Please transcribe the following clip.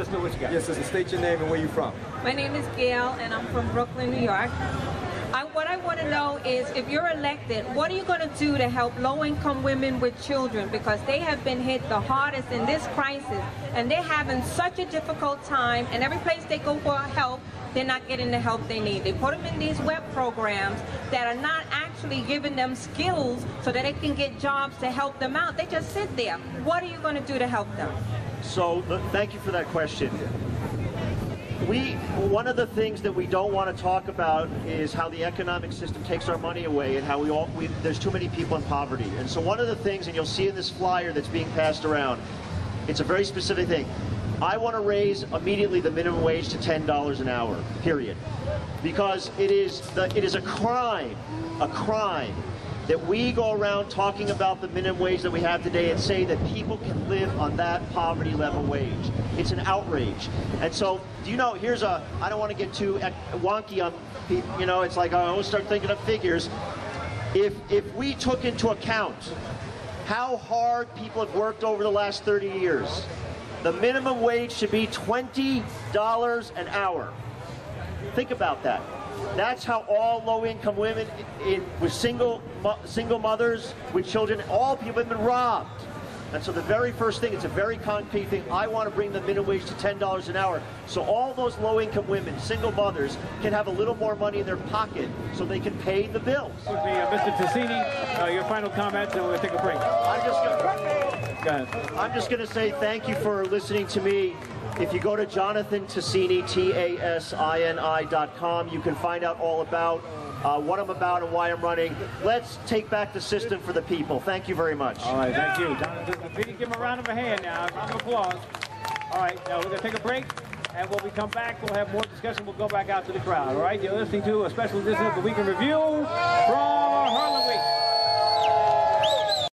sister, what you got? Yes, sister, state your name and where you from. My name is Gail, and I'm from Brooklyn, New York. What I want to know is, if you're elected, what are you going to do to help low-income women with children? Because they have been hit the hardest in this crisis, and they're having such a difficult time, and every place they go for help, they're not getting the help they need. They put them in these web programs that are not actually giving them skills so that they can get jobs to help them out. They just sit there. What are you going to do to help them? So, thank you for that question. One of the things that we don't want to talk about is how the economic system takes our money away, and how there's too many people in poverty. And so one of the things, and you'll see in this flyer that's being passed around, it's a very specific thing. I want to raise immediately the minimum wage to $10 an hour, period. Because it is a crime that we go around talking about the minimum wage that we have today and say that people can live on that poverty level wage. It's an outrage. And so, do you know, I don't want to get too wonky on people, you know, it's like I always start thinking of figures. If we took into account how hard people have worked over the last 30 years, the minimum wage should be $20 an hour. Think about that. That's how all low-income women with single mothers with children, all people have been robbed. And so the very first thing, it's a very concrete thing. I want to bring the minimum wage to $10 an hour, so all those low-income women, single mothers, can have a little more money in their pocket so they can pay the bills. Mr. Tasini, your final comments, and we're going to take a break. I'm just going to say thank you for listening to me. If you go to Jonathan Tasini, TASINI.com, you can find out all about what I'm about and why I'm running. Let's take back the system for the people. Thank you very much. All right, thank you. Jonathan Tasini, give him a round of a hand now. A round of applause. All right, now we're going to take a break, and when we come back, we'll have more discussion. We'll go back out to the crowd. All right, you're listening to a special edition of the Week in Review from